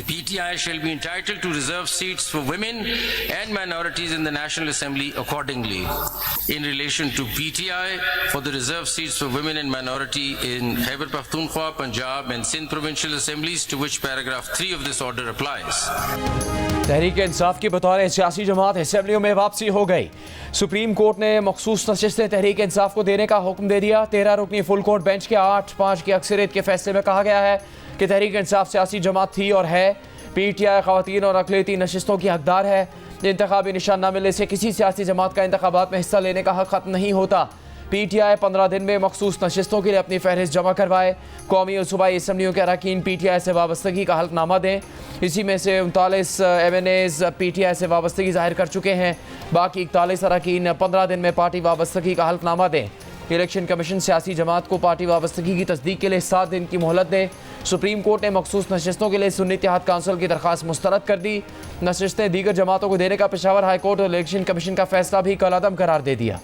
The PTI shall be entitled to reserve seats for women and minorities in the National Assembly accordingly. In relation to PTI, for the reserved seats for women and minority in Khyber Pakhtunkhwa, Punjab and Sindh provincial assemblies, to which paragraph 3 of this order applies. Tehreek Insaf की बतौर सियासी जमात असम्बलियों में वापसी हो गई। Supreme court ने मखसूस नशिस्तें तहरीक इंसाफ को देने का हुक्म दे दिया। 13 रुकनी फुल कोर्ट बेंच के 8-5 की अक्सरियत के फैसले में कहा गया है कि तहरीक इंसाफ सियासी जमात थी और है। PTI ख़वातीन और अक़लियती नशिस्तों की हकदार है। इंतखाबी निशान न मिलने से किसी सियासी जमात का इंतखाबात में हिस्सा लेने का हक ख़त्म नहीं होता। PTI 15 दिन में मखसूस नशिस्तों के लिए अपनी फहरिस्त जमा करवाए। कौमी और सूबाई असम्बलियों के अरकान PTI से वाबस्तगी का हल्फनामा दें। इसी में से 39 MNAs PTI से वाबस्तगी ज़ाहिर कर चुके हैं। बाकी 41 अरकान 15 दिन में पार्टी वाबस्तगी का हल्फनामा दें। इलेक्शन कमीशन सियासी जमात को पार्टी वाबस्तगी की तस्दीक के लिए 7 दिन की मोहलत दें। सुप्रीम कोर्ट ने मखसूस नशिस्तों के लिए सुन्नी इत्तेहाद काउंसिल की दरख्वास्त मुस्तरद कर दी। नशिस्तें दीगर जमातों को देने का पेशावर हाई कोर्ट और इलेक्शन कमीशन का फैसला भी कलअदम करार दे दिया।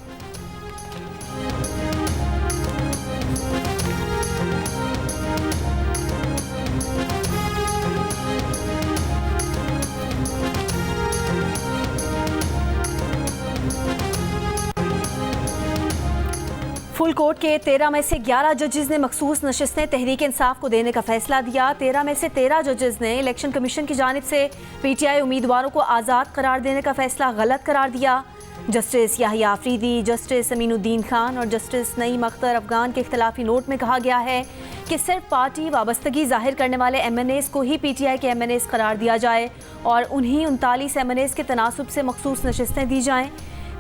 फुल कोर्ट के 13 में से 11 जजेस ने मखसूस नशिस्तें तहरीक इंसाफ को देने का फैसला दिया। 13 में से 13 जजेस ने इलेक्शन कमीशन की जानिब से PTI उम्मीदवारों को आज़ाद करार देने का फैसला गलत करार दिया। जस्टिस याहिया आफरीदी, जस्टिस अमीनुद्दीन खान और जस्टिस नईम अख्तर अफगान के इख्तलाफी नोट में कहा गया है कि सिर्फ पार्टी वाबस्तगी जाहिर करने वाले MNAs को ही PTI के MNAs करार दिया जाए और उन्हीं 39 MNAs के तनासुब से मखसूस नशिस्तें दी जाएँ।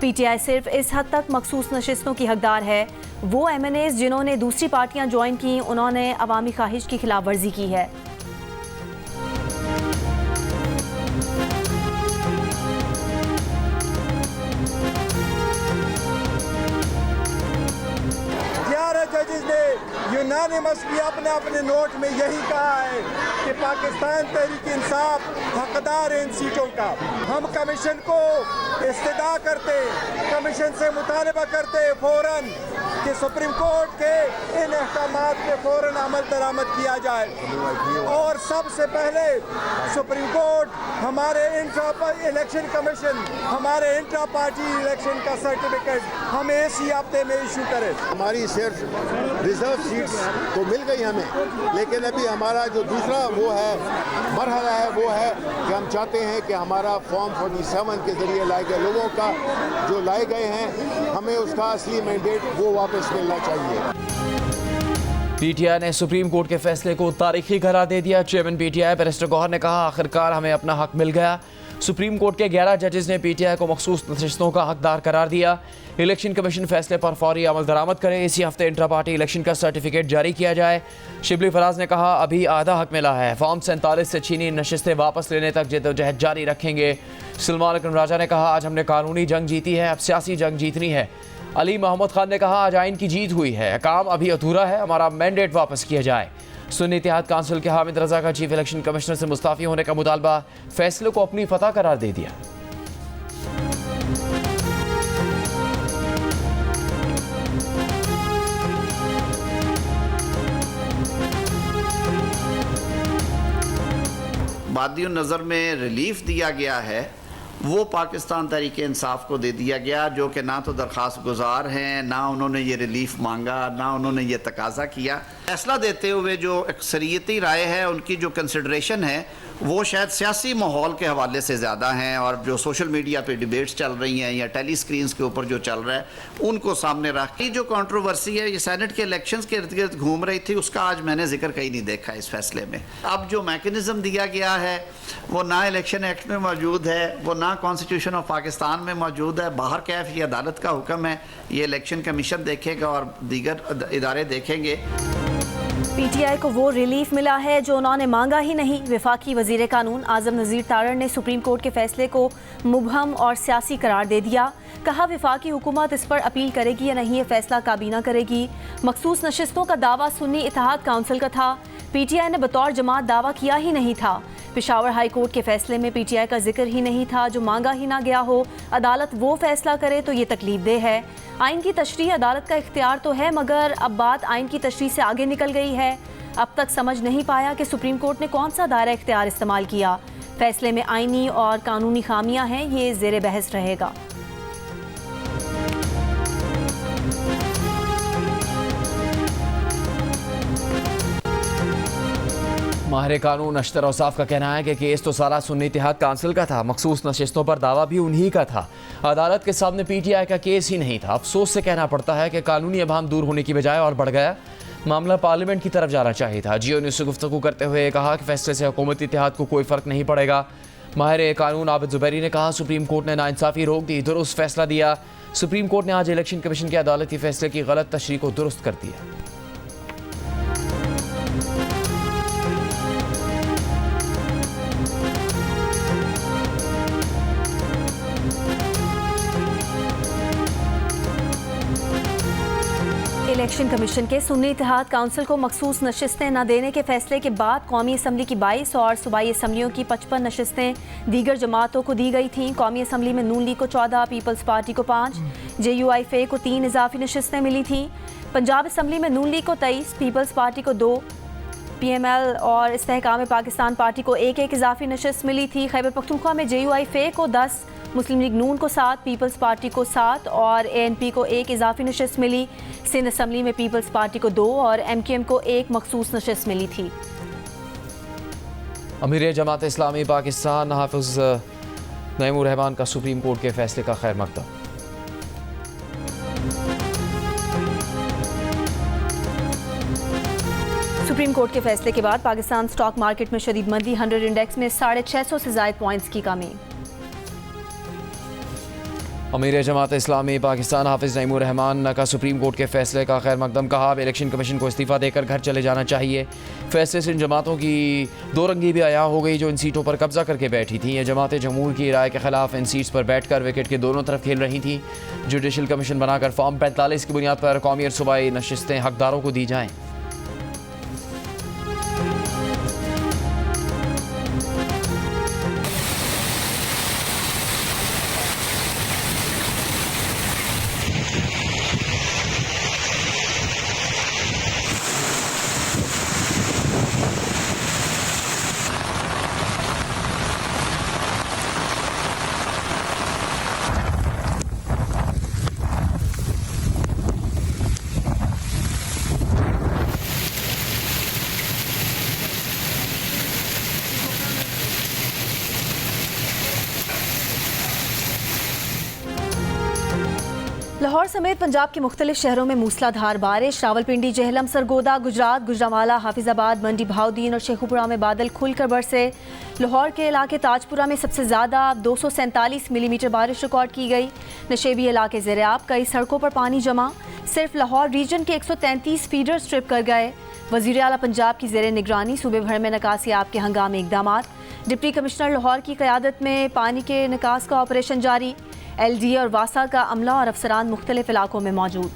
PTI सिर्फ इस हद तक मखसूस नशिस्तों की हकदार है। वो MNAs जिन्होंने दूसरी पार्टियां ज्वाइन की, उन्होंने अवामी ख्वाहिश की खिलाफ वर्जी की है। जजेस ने यूनानिमसली अपने अपने नोट में यही कहा है कि पाकिस्तान तहरीक इंसाफ हकदार है इन सीटों का। हम कमीशन को इस्तदा करते, कमीशन से मुतालबा करते फ़ौरन कि सुप्रीम कोर्ट के इन अहकामात पे फ़ौरन अमल दरामद किया जाए और सबसे पहले सुप्रीम कोर्ट हमारे इलेक्शन कमीशन हमारे इंट्रा पार्टी इलेक्शन का सर्टिफिकेट हमें इसी हफ्ते में इशू करे। हमारी सिर्फ रिजर्व सीट्स तो मिल गई हमें, लेकिन अभी हमारा जो दूसरा वो है मरहला है वो है कि हम चाहते हैं कि हमारा फॉर्म 47 के ज़रिए लाए गए लोगों का जो लाए गए हैं हमें उसका असली मैंडेट वो वापस मिलना चाहिए। PTI ने सुप्रीम कोर्ट के फैसले को तारीखी करार दे दिया। चेयरमैन PTI बैरिस्टर गौहर ने कहा, आखिरकार हमें अपना हक मिल गया। सुप्रीम कोर्ट के 11 जजेस ने PTI को मखसूस नशिस्तों का हकदार करार दिया। इलेक्शन कमीशन फैसले पर फौरी अमल दरामद करे। इसी हफ्ते इंट्रा पार्टी इलेक्शन का सर्टिफिकेट जारी किया जाए। शिबली फराज ने कहा, अभी आधा हक मिला है। फॉर्म 47 से छीनी नशिस्तें वापस लेने तक जद्दोजहद जारी रखेंगे। सलमान अकरम राजा ने कहा, आज हमने कानूनी जंग जीती है, अब सियासी जंग जीतनी है। अली मोहम्मद खान ने कहा, आज आइन की जीत हुई है, काम अभी अधूरा है, हमारा मैंडेट वापस किया जाए। सुन्नी इत्तेहाद काउंसिल के हामिद रजा का चीफ इलेक्शन कमिश्नर से मुस्ताफ़ी होने का मुतालबा, फैसले को अपनी फतह करार दे दिया। मादी नज़र में रिलीफ दिया गया है वो पाकिस्तान तहरीक इंसाफ को दे दिया गया, जो कि ना तो दरख्वास्त गुजार हैं, ना उन्होंने ये रिलीफ मांगा, ना उन्होंने ये तकाजा किया। फैसला देते हुए जो अक्सरियती राय है उनकी जो कंसिडरेशन है वो शायद सियासी माहौल के हवाले से ज़्यादा हैं और जो सोशल मीडिया पे डिबेट्स चल रही हैं या टेली स्क्रीन्स के ऊपर जो चल रहा है उनको सामने रख के जो कंट्रोवर्सी है ये सेनेट के इलेक्शंस के इर्द गिर्द घूम रही थी, उसका आज मैंने जिक्र कहीं नहीं देखा इस फैसले में। अब जो मैकेनिज़्म दिया गया है वो ना इलेक्शन एक्ट में मौजूद है, वो ना कॉन्स्टिट्यूशन ऑफ पाकिस्तान में मौजूद है। बाहर कैफ ये अदालत का हुक्म है, ये इलेक्शन कमीशन देखेगा और दीगर इदारे देखेंगे। PTI को वो रिलीफ मिला है जो उन्होंने मांगा ही नहीं। वफाकी वज़ीर कानून आज़म नज़ीर तारड़ ने सुप्रीम कोर्ट के फैसले को मुबहम और सियासी करार दे दिया। कहा, वफाकी हुकूमत इस पर अपील करेगी या नहीं, ये फैसला काबीना करेगी। मखसूस नशिस्तों का दावा सुन्नी इत्तेहाद काउंसिल का था, PTI ने बतौर जमात दावा किया ही नहीं था। पेशावर हाई कोर्ट के फैसले में PTI का जिक्र ही नहीं था, जो मांगा ही ना गया हो। अदालत वो फैसला करे तो ये तकलीफदेह है। आइन की तशरीह अदालत का इख्तियार तो है, मगर अब बात आइन की तशरीह से आगे निकल गई है। अब तक समझ नहीं पाया कि सुप्रीम कोर्ट ने कौन सा दायरा इख्तियार इस्तेमाल किया। फैसले में आईनी और कानूनी खामियां हैं, ये ज़ेरे बहस रहेगा। माहिर कानून अशतर औसाफ का कहना है कि केस तो सारा सुन्नी इत्तेहाद काउंसिल का था, मखसूस नशिस्तों पर दावा भी उन्हीं का था। अदालत के सामने पीटीआई का केस ही नहीं था। अफसोस से कहना पड़ता है कि कानूनी अभाम दूर होने की बजाय और बढ़ गया। मामला पार्लियामेंट की तरफ जाना चाहिए था। जियो न्यूज़ से गुफ्तगू करते हुए कहा कि फैसले से हुकूमती इत्तेहाद को कोई फ़र्क नहीं पड़ेगा। माहिर कानून आबिद जुबैरी ने कहा सुप्रीम कोर्ट ने नाइंसाफ़ी रोक दी, दुरुस्त फैसला दिया। सुप्रीम कोर्ट ने आज इलेक्शन कमीशन के अदालती फैसले की गलत तशरीह को दुरुस्त कर दिया। इलेक्शन कमीशन के सुन्नी इत्तेहाद काउंसिल को मखसूस नशिस्तें न देने के फैसले के बाद कौमी असम्बली की 22 और सूबाई असम्बलियों की 55 नशिस्तें दीगर जमातों को दी गई थीं। कौमी असम्बली में नून लीग को 14, पीपल्स पार्टी को 5, JUIFA को 3 इजाफी नशिस्तें मिली थीं। पंजाब असम्बली में नून लीग को 23, पीपल्स पार्टी को 2, PML और इस्तेहकाम पाकिस्तान पार्टी को 1-1 इजाफी नशिस्त मिली थी। खैबर पख्तूनख्वा में JUIFA को 10, मुस्लिम लीग नून को 7, पीपल्स पार्टी को 7 और ANP को 1 इजाफी नशिस्त मिली। सिंध असम्बली में पीपल्स पार्टी को 2 और MQM को 1 मखसूस नशिस्त मिली थी। अमीर जमात इस्लामी पाकिस्तान हाफिज नईमुर रहमान का सुप्रीम कोर्ट के फैसले का खैर मकदम। सुप्रीम कोर्ट के फैसले के बाद पाकिस्तान स्टॉक मार्केट में शदीद मंदी, 100 इंडेक्स में 650 से ज़ायद पॉइंट्स की कमी। अमीर जमात इस्लामी पाकिस्तान हाफिज नईमुर रहमान का सुप्रीम कोर्ट के फैसले का खैर मकदम। कहा अब इलेक्शन कमीशन को इस्तीफ़ा देकर घर चले जाना चाहिए। फैसले से इन जमातों की दो रंगी भी आया हो गई जो इन सीटों पर कब्जा करके बैठी थी। ये जमातें जमहूर की राय के खिलाफ इन सीट्स पर बैठकर विकेट के दोनों तरफ खेल रही थी। जुडिशल कमीशन बनाकर फॉर्म 45 की बुनियाद पर कौमी और सूबाई नशिस्तें हकदारों को दी जाएँ। लाहौर समेत पंजाब के मुख्तलिफ शहरों में मूसलाधार बारिश। रावलपिंडी, जेहलम, सरगोदा, गुजरात, गुजरांवाला, हाफिजाबाद, मंडी भाउदीन और शेखुपुरा में बादल खुलकर बरसे। लाहौर के इलाके ताजपुरा में सबसे ज़्यादा 247 मिलीमीटर बारिश रिकॉर्ड की गई। नशेबी इलाके ज़ेर-ए-आब, कई सड़कों पर पानी जमा। सिर्फ लाहौर रीजन के 133 फीडर स्ट्रिप कर गए। वज़ीर आला पंजाब की ज़ेर निगरानी सूबे भर में निकासियाब के हंगामी इकदाम। डिप्टी कमिश्नर लाहौर की क़यादत में पानी के निकास का ऑपरेशन जारी। LDA और वासा का अमला और अफसरान मुख्तलिफ इलाकों में मौजूद।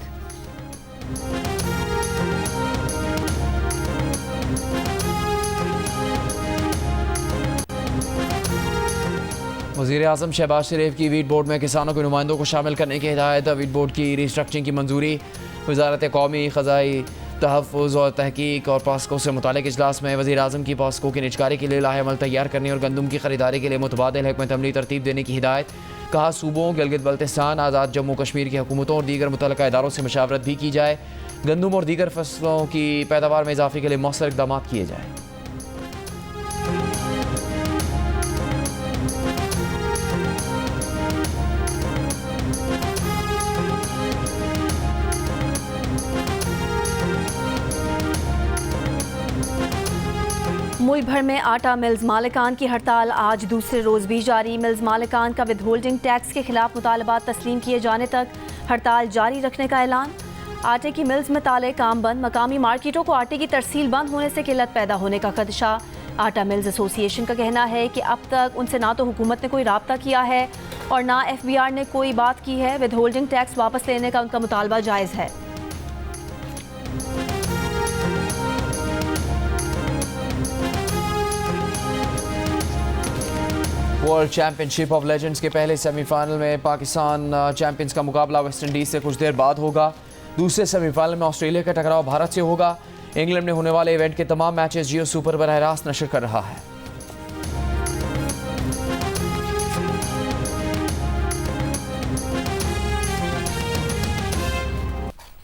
वज़ीर आज़म शहबाज शरीफ की वीट बोर्ड में किसानों के नुमाइंदों को शामिल करने की हिदायत। वीट बोर्ड की रिस्ट्रक्चरिंग की मंजूरी। वज़ारत कौमी ख़ज़ाई तहफ़्फ़ुज़ और तहकीक और पास्को से मुतालिक इजलास में वज़ीर आज़म की पास्को की निजकारी के लिए लाहे अमल तैयार करने और गंदम की खरीदारी के लिए मुतबादिल हिकमत अमली तरतीब देने की हिदायत। कहा सूबों, गिलगित बल्तिस्तान, आज़ाद जम्मू कश्मीर की हुकूमतों और दीगर मुतल्लिका इदारों से मशावरत भी की जाए। गंदम और दीगर फसलों की पैदावार में इजाफे के लिए मौसर इक़दाम किए जाए। मुल्क भर में आटा मिल्स मालिकान की हड़ताल आज दूसरे रोज़ भी जारी। मिल्स मालिकान का विदहोल्डिंग टैक्स के खिलाफ मुतालबात तस्लीम किए जाने तक हड़ताल जारी रखने का ऐलान। आटे की मिल्स में ताले काम बंद। मकामी मार्केटों को आटे की तरसील बंद होने से किल्लत पैदा होने का खदशा। आटा मिल्स एसोसिएशन का कहना है कि अब तक उनसे ना तो हुकूमत ने कोई राब्ता किया है और ना FBR ने कोई बात की है। विदहोल्डिंग टैक्स वापस लेने का उनका मुतालबा जायज़ है। वर्ल्ड चैंपियनशिप ऑफ लेजेंड्स के पहले सेमीफाइनल में पाकिस्तान चैंपियंस का मुकाबला वेस्ट इंडीज़ से कुछ देर बाद होगा। दूसरे सेमीफाइनल में ऑस्ट्रेलिया का टकराव भारत से होगा। इंग्लैंड में होने वाले इवेंट के तमाम मैचेस जियो सुपर बराह रास्त नशर कर रहा है।